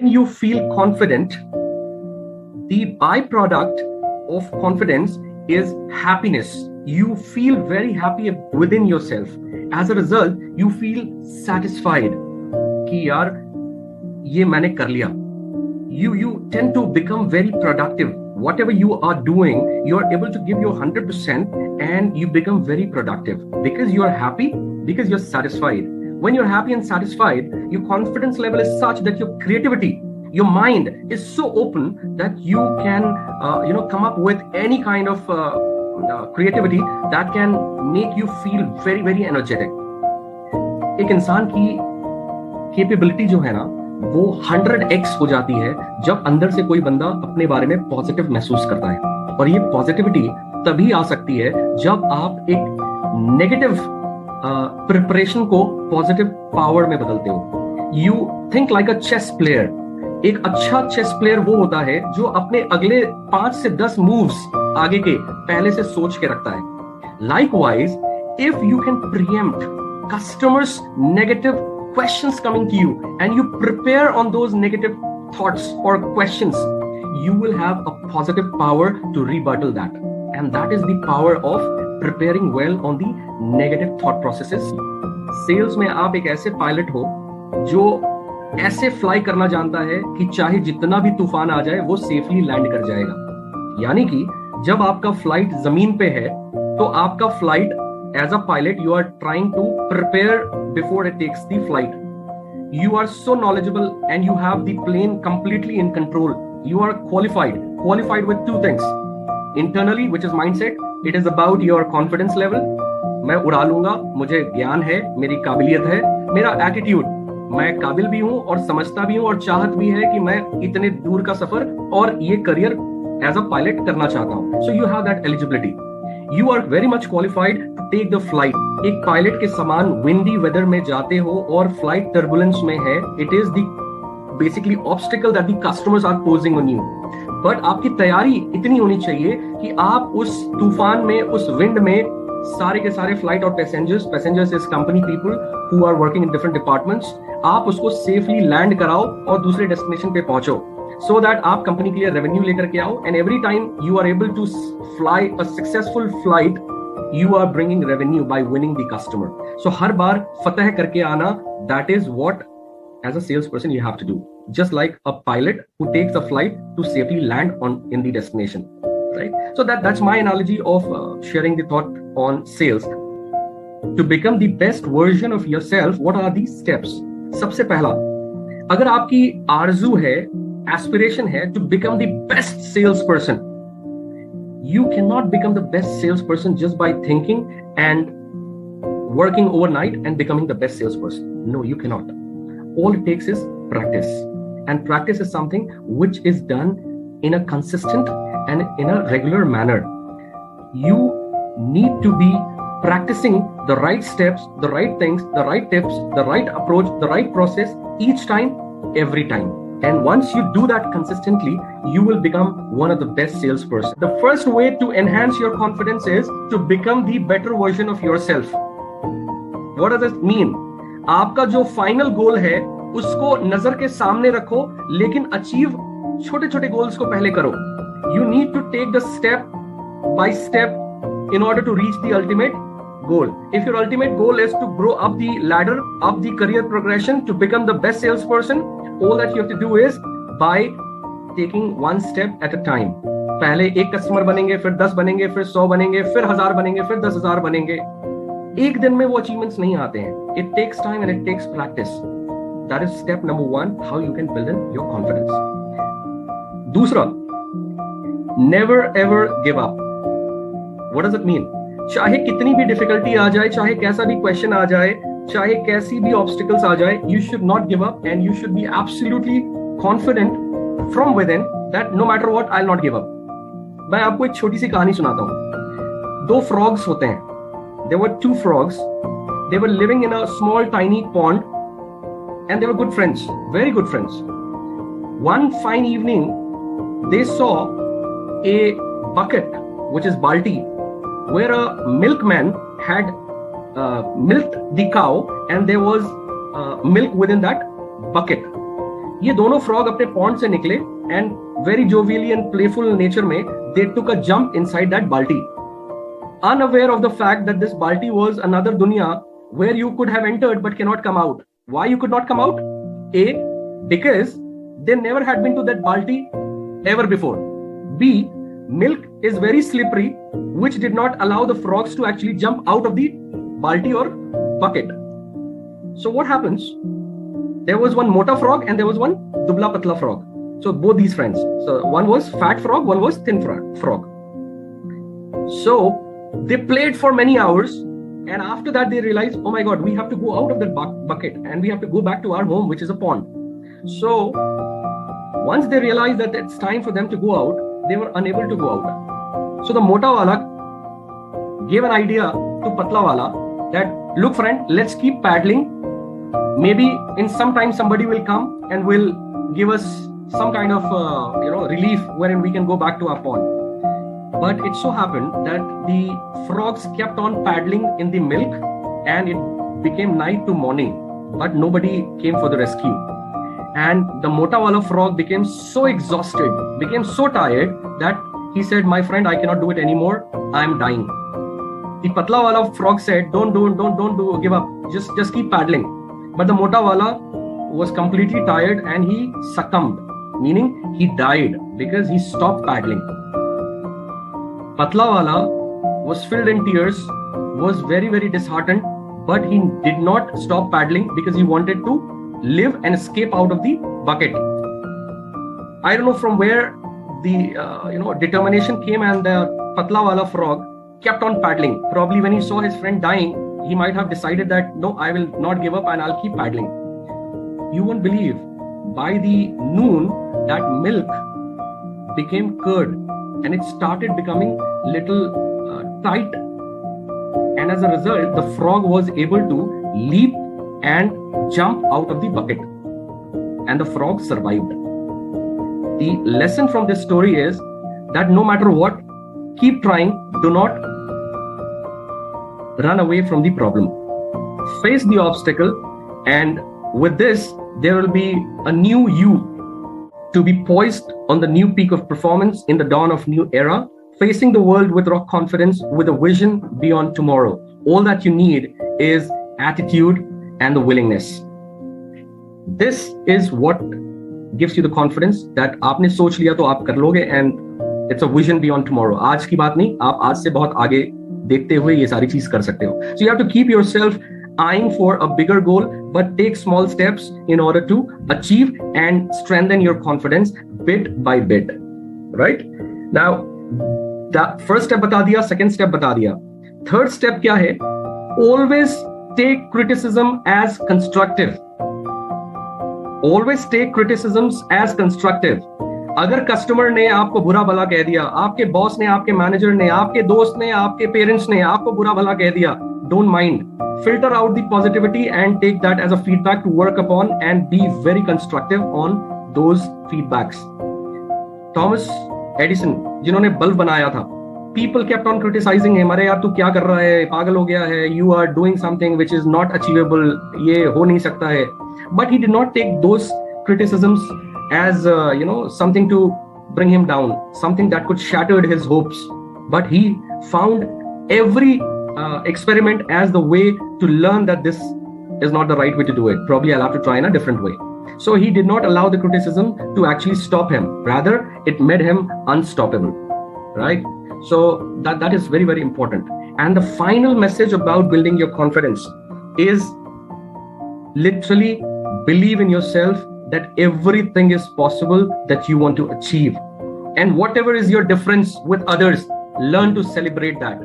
When you feel confident, the byproduct of confidence is happiness. You feel very happy within yourself. As a result, you feel satisfied कि यार ये मैंने कर लिया. You tend to become very productive. Whatever you are doing, you are able to give your 100% and you become very productive because you are happy, because you're satisfied. When you're happy and satisfied, your confidence level is such that your creativity, your mind is so open that you can come up with any kind of creativity that can make you feel very very energetic. एक इंसान की capability जो है ना वो 100x हो जाती है जब अंदर से कोई बंदा अपने बारे में पॉजिटिव महसूस करता है. और ये पॉजिटिविटी तभी आ सकती है जब आप एक नेगेटिव प्रिपरेशन को पॉजिटिव पावर में बदलते हो. You think like a chess player. एक अच्छा चेस प्लेयर वो होता है जो अपने अगले 5 से 10 मूव्स आगे के पहले से सोच के रखता है. Likewise, if you can preempt customers' negative questions coming to you and you prepare on those negative thoughts or questions, you will have a positive power to rebuttal that. And that is the power of preparing well on the negative thought processes. Sales में आप एक ऐसे pilot हो जो ऐसे fly करना जानता है कि चाहे जितना भी तूफान आ जाए वो सेफली लैंड कर जाएगा. यानी कि जब आपका फ्लाइट जमीन पे है तो आपका flight as a pilot you are trying to prepare before it takes the flight. You are so knowledgeable and you have the plane completely in control. You are qualified with two things. Internally, which is mindset, it is about your confidence level. मैं उड़ा लूंगा, मुझे ज्ञान है, मेरी काबिलियत है. मेरा एटीट्यूड, मैं काबिल भी हूं और समझता भी हूं और चाहत भी है कि मैं इतने दूर का सफर और ये करियर एज अ पायलट करना चाहता हूं. So you have that eligibility. You are very much qualified to take the flight. एक पायलट के समान विंडी वेदर में जाते हो और फ्लाइट टर्बुलेंस में है. It is the basically obstacle that the customers are posing on you. But आपकी तैयारी इतनी होनी चाहिए कि आप उस तूफान में, उस विंड में सारे के सारे फ्लाइट और passengers is company people who are working in different departments, आप उसको सेफली लैंड कराओ और दूसरे डेस्टिनेशन पे पहुंचो. So that आप कंपनी के लिए रेवेन्यू लेकर के आओ. And every time you are able to fly a successful flight, you are bringing revenue by winning the customer. So हर बार फतह करके आना, that is what as a salesperson you have to do. Just like a pilot who takes a flight to safely land in the destination, right? So that's my analogy of sharing the thought on sales. To become the best version of yourself, what are these steps? सबसे पहला, अगर आपकी आरजू है, aspiration है to become the best salesperson, you cannot become the best salesperson just by thinking and working overnight and becoming the best salesperson. No, you cannot. All it takes is practice, and practice is something which is done in a consistent and in a regular manner. You need to be practicing the right steps, the right things, the right tips, the right approach, the right process each time, every time. And once you do that consistently, you will become one of the best salesperson. The first way to enhance your confidence is to become the better version of yourself. What does it mean? आपका जो final goal है उसको नजर के सामने रखो, लेकिन achieve छोटे छोटे गोल्स को पहले करो. You need to take the step by step in order to reach the ultimate goal. If your ultimate goal is to grow up the ladder, up the career progression to become the best salesperson, all that you have to do is by taking one step at a time. पहले एक customer बनेंगे, फिर 10 बनेंगे, फिर 100 बनेंगे, फिर 1000 बनेंगे, फिर 10,000 बनेंगे. एक दिन में वो अचीवमेंट्स नहीं आते हैं. It takes time and it takes practice. That is step number 1, how you can build in your confidence. दूसरा, never ever give up. What does it mean? चाहे कितनी भी डिफिकल्टी आ जाए, चाहे कैसा भी क्वेश्चन आ जाए, चाहे कैसी भी ऑब्स्टिकल्स आ जाए, you should not give up and you should be absolutely confident from within that no matter what, I'll not give up. मैं आपको एक छोटी सी कहानी सुनाता हूँ. 2 frogs होते हैं. There were 2 frogs. They were living in a small tiny pond and they were good friends, very good friends. One fine evening, they saw a bucket, which is balti, where a milkman had milked the cow and there was milk within that bucket. ये दोनों frog अपने pond से निकले and very jovially and playful nature में they took a jump inside that बाल्टी, unaware of the fact that this balti was another dunya where you could have entered but cannot come out. Why you could not come out? A, because they never had been to that balti ever before. B, milk is very slippery, which did not allow the frogs to actually jump out of the balti or bucket. So what happens? There was one mota frog and there was one dubla patla frog. So both these friends. So one was fat frog, one was thin frog. So they played for many hours, and after that they realized, oh my god, we have to go out of that bucket and we have to go back to our home, which is a pond. So once they realized that it's time for them to go out, they were unable to go out. So the mota wala gave an idea to patla wala that, look friend, let's keep paddling. Maybe in some time somebody will come and will give us some kind of relief wherein we can go back to our pond. But it so happened that the frogs kept on paddling in the milk and it became night to morning, but nobody came for the rescue. And the mota wala frog became so exhausted, became so tired that he said, my friend, I cannot do it anymore. I am dying. The patla wala frog said, don't do, give up. Just keep paddling. But the mota wala was completely tired and he succumbed, meaning he died because he stopped paddling. Patla wala was filled in tears, was very, very disheartened, but he did not stop paddling because he wanted to live and escape out of the bucket. I don't know from where the determination came, and the patla wala frog kept on paddling. Probably when he saw his friend dying, he might have decided that, no, I will not give up and I'll keep paddling. You won't believe, by the noon, that milk became curd and it started becoming little tight. And as a result, the frog was able to leap and jump out of the bucket. And the frog survived. The lesson from this story is that no matter what, keep trying. Do not run away from the problem. Face the obstacle, and with this, there will be a new you to be poised on the new peak of performance in the dawn of new era, facing the world with rock confidence, with a vision beyond tomorrow. All that you need is attitude and the willingness. This is what gives you the confidence that आपने सोच लिया तो आप कर लोगे, and it's a vision beyond tomorrow. आज की बात नहीं, आप आज से बहुत आगे देखते हुए ये सारी चीज कर सकते हो. So you have to keep yourself eyeing for a bigger goal, but take small steps in order to achieve and strengthen your confidence bit by bit. Right? Now, the first step बता दिया, second step बता दिया. Third step क्या है? Always take criticism as constructive. Always take criticisms as constructive. अगर customer ने आपको बुरा भला कह दिया, आपके बॉस ने, आपके मैनेजर ने, आपके दोस्त ने, आपके पेरेंट्स ने आपको बुरा भला कह दिया, don't mind. Filter out the positivity and take that as a feedback to work upon and be very constructive on those feedbacks. Thomas Edison, जिन्होंने बल्ब बनाया था, people kept on criticizing him. अरे यार तू क्या कर रहा है, पागल हो गया है, you are doing something which is not achievable, ये हो नहीं सकता है. But he did not take those criticisms as something to bring him down, something that could shatter his hopes. But he found every experiment as the way to learn that this is not the right way to do it. Probably I'll have to try in a different way. So he did not allow the criticism to actually stop him. Rather, it made him unstoppable. Right? So that is very, very important. And the final message about building your confidence is literally believe in yourself that everything is possible that you want to achieve. And whatever is your difference with others, learn to celebrate that.